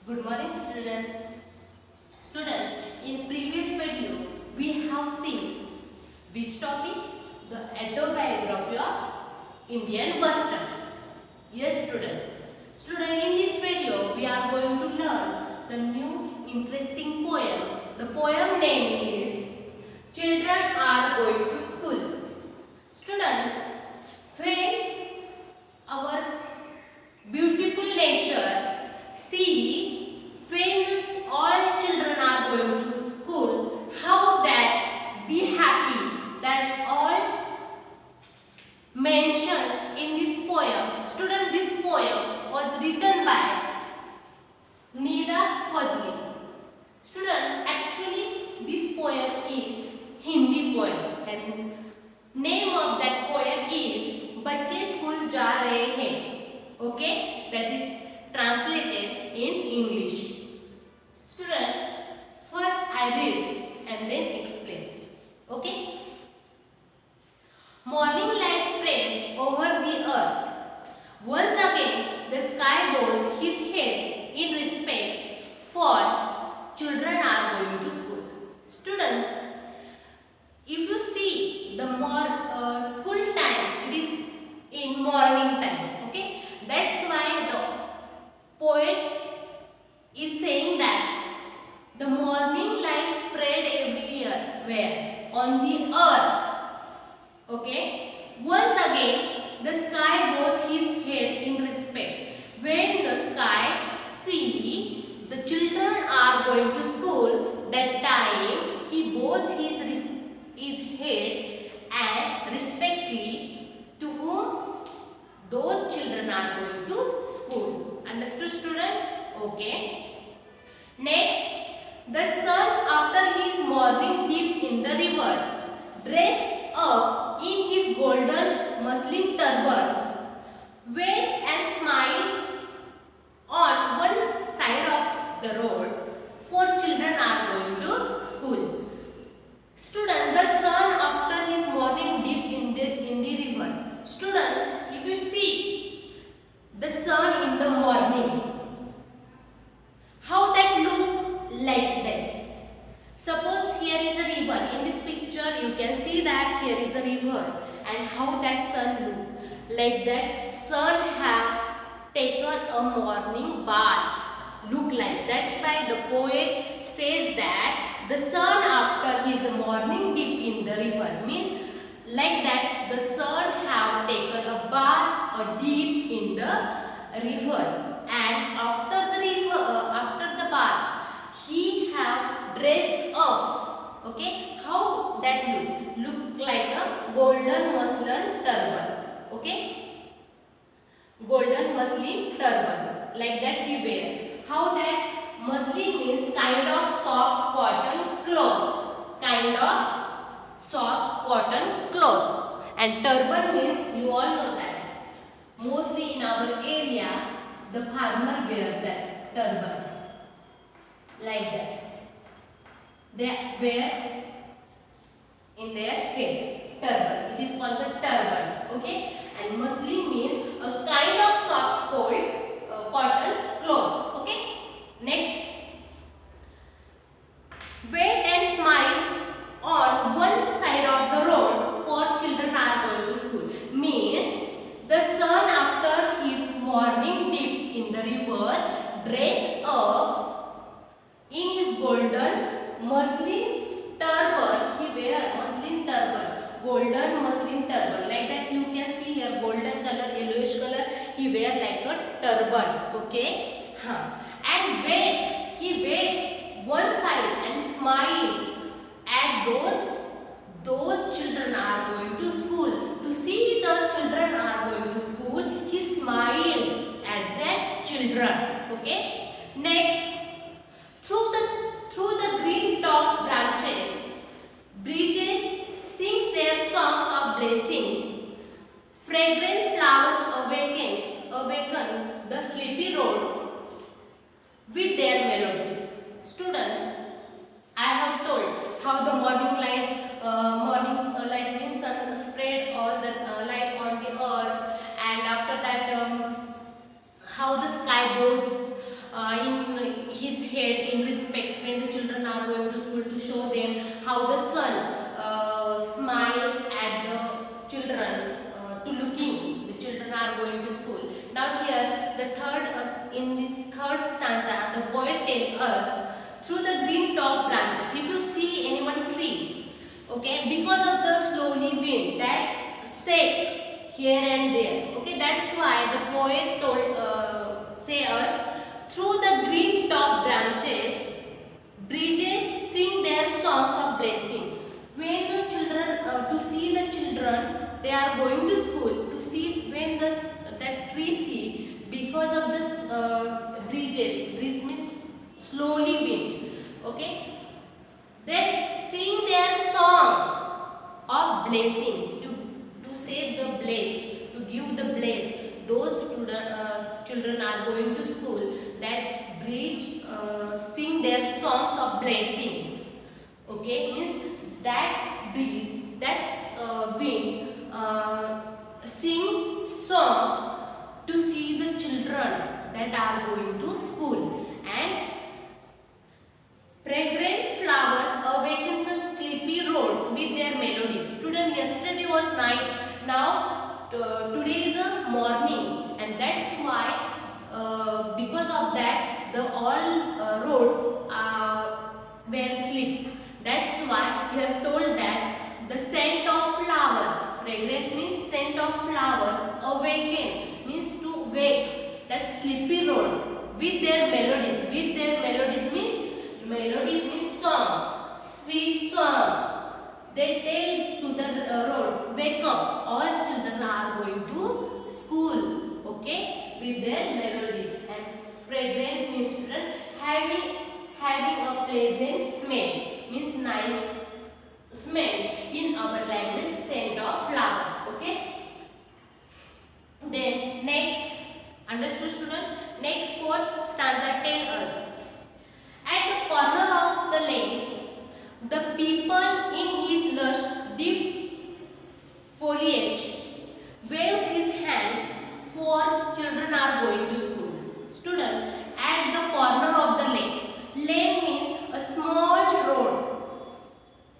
Good morning student. Student, in previous video we have seen which topic? The autobiography of Indian Buster. Yes student. Student, in this video we are going to learn the new interesting poem. The poem name is Children Are Going to School. Students, when our beautiful nature see when all children are going to school, how that be happy that all mentioned in this poem. Student, this poem was written by Nida Fazli. Student, actually this poem is Hindi poem and name of that poem is बच्चे school जा रहे हैं. Okay, that is translated in English. Student, first I read and then explain. Okay. Morning light spread over the earth. Once again the sky bows his head in respect, for children are going to school. Students, if you see the school time, it is in morning time. Okay, that's why the poet is saying that the morning light spread everywhere on the earth. Okay, once again the sky bows his head in respect. When the sky see the children are going to school, that time he bows his head and respectfully to whom those children are going to school. Understood student? Okay. Next, the sun after his morning dip in the river, dressed up in his golden muslin turban, waves and smiles on one side of the road, for children are going to school. Student, the sun after his morning dip in the river. Students, if you see the sun in the morning, how that look like this? Suppose here is a river. In this picture you can see that here is a river and how that sun look. Like that sun have taken a morning bath. Look like. That's why the poet says that the sun after his morning dip in the river, means like that the sun have taken a bath, a dip in the river, and after the bath he have dressed up. Okay, how that look like a golden muslin turban. Okay, golden muslin turban, like that he wear. How that muslin is kind of soft cotton cloth, kind of soft cotton cloth, and turban means you all know that mostly in our area the farmer wear that turban, like that they wear in their head turban. It is called the turban. Okay, and muslin means a kind of soft cotton cloth. Okay, next, wait and smiles on one side of the road, for children are going to school, means the sun after his morning dip in the river, dressed up in his golden muslin turban. He wear muslin turban, golden muslin turban, like that you can see here golden color, yellowish color, he wear like a turban. Okay, and he wait one side and smiles at those children are going to school. To see the children are going to school, he smiles at their children. Okay, next, through the green top branches, breezes sings their songs of blessings. Fragrant flowers awaken the sleepy roads with their melodies. Students, I have told how the morning light means sun spread all the light on the earth, and after that how the sky boats in to school. Now here the in this third stanza, the poet tells us through the green top branches. If you see anyone trees, okay, because of the slowly wind that shake here and there, okay, that's why the poet say us through the green top branches, bridges sing their songs of blessing. When the children, to see the children, they are going to school. To see when that tree see, because of this bridges. Bridge means slowly wind. Okay, they sing their song of blessing to say the bless, to give the bless. Those children are going to school. That bridge sing their songs of blessings. Okay, means that bridge, that wind sing song to see the children that are going to school. And fragrant flowers awaken the sleepy roads with their melodies. Student, yesterday was night, now today is a morning, and that's why because of that the all roads were asleep. That's why here told that the scent of flowers, fragrant means scent of flowers, awaken means to wake that sleepy road with their melodies. With their melodies means songs, sweet songs. They tell to the roads, wake up, all children are going to school, okay, with their melodies. And fragrant means children having a pleasant smell, means nice smell. In our language, scent of flowers, okay. Then next, understood student? Next fourth stanza tell us, at the corner of the lane, the people in his lush deep foliage waves his hand, for children are going to school. Student, at the corner of the lane. Lane means a small road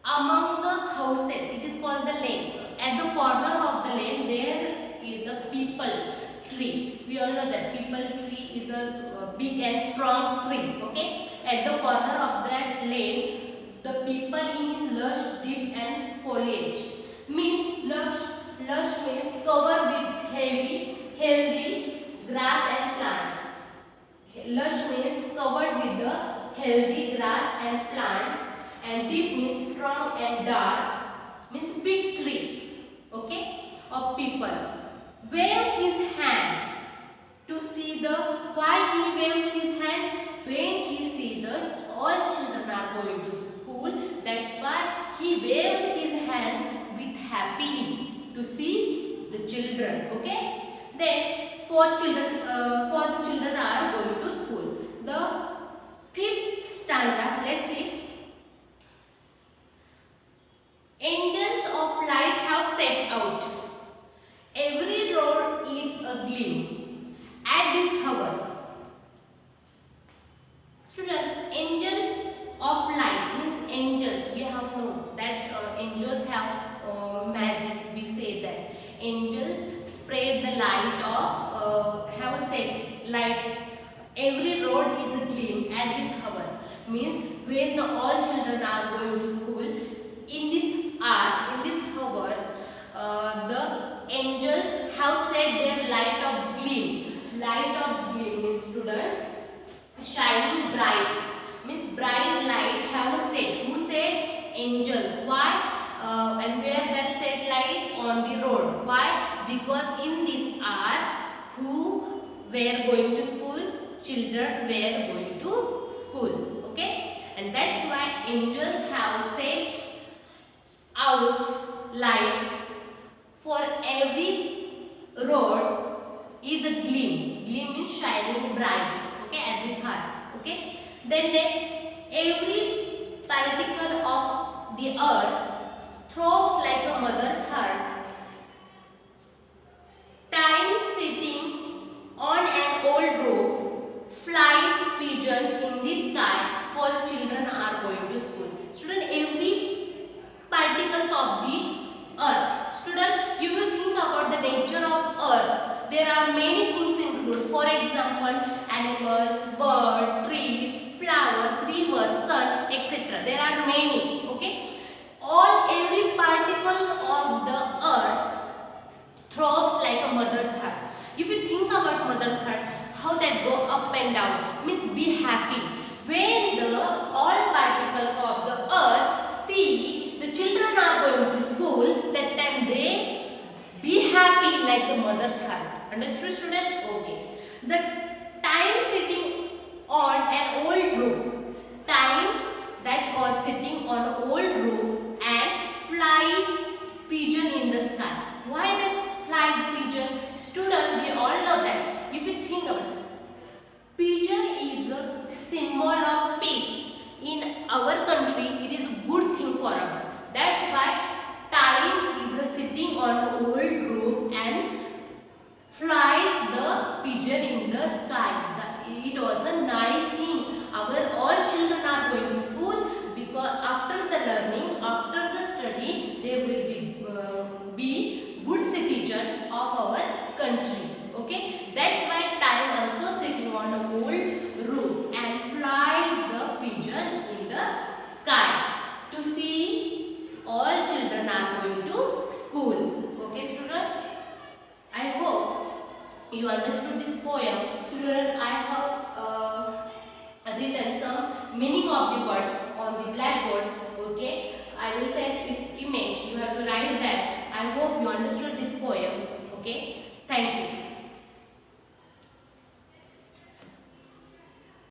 among the houses. It is called the lane. At the corner of the lane there is a peepal tree. We all know that peepal tree is a big and strong tree. Okay. At the corner of that lane, the people in his lush deep and foliage. Means lush means covered with healthy grass and plants. Lush means covered with the healthy grass and plants, and deep means strong and dark, means big tree, okay, of people. Waves his hands to see the, why he waves his hand? When he see the all children are going to school, that's why he waves his hand with happily to see the children, okay. Then for the children are going to school. The fifth stanza, let's see. Angels of light have set out. Every road is a gleam at this hour. Student, angels of light means angels. We have known that angels have magic. We say that angels spread the light of have set light. Every road is a gleam at this hour. Means when all children are going to school, in this hour, in this hour, the angels have set their light of gleam. Light of gleam means student shining bright. Means bright light have set. Who said? Angels. Why? And where that set light? On the road. Why? Because in this hour, who were going to school? Children were going to school. Okay? And that's why angels have set out light. For every road is a gleam. Gleam means shining bright. Okay? At this heart. Okay? Then next, every particle of the earth throbs like a mother's heart. Time sitting on an old roof, flies pigeons in the sky, for the children are going to school. Student, every particles of the earth. Student, if you think about the nature of earth, there are many many things include. For example, animals, birds, trees, flowers, rivers, sun, etc. There are many. Okay. Every particle of the earth throbs like a mother's heart. If you think about mother's heart, how that go up and down, means be happy. When the all particles of the earth see the children are going to school, that time they be happy like the mother's heart. Understood, student? Okay. The time sitting on an old roof, time that was sitting on an old roof and flies pigeon in the sky. Why the fly the pigeon? Student, we all know that. If you think about it, pigeon is a symbol of peace. In our country, it is a good thing for us. That's why time is sitting on an old roof and flies the pigeon in the sky. It was a nice thing. Our all children are going to school because after the learning, after the study, they will be good citizen of our country. Okay, that's why time also sitting on a old roof and flies the pigeon in the sky to see all children are going to school. Okay, student, I hope you understood this poem. Children, I have written some meaning of the words on the blackboard. Okay, I will send its image. You have to write that. I hope you understood this poem. Okay, thank you.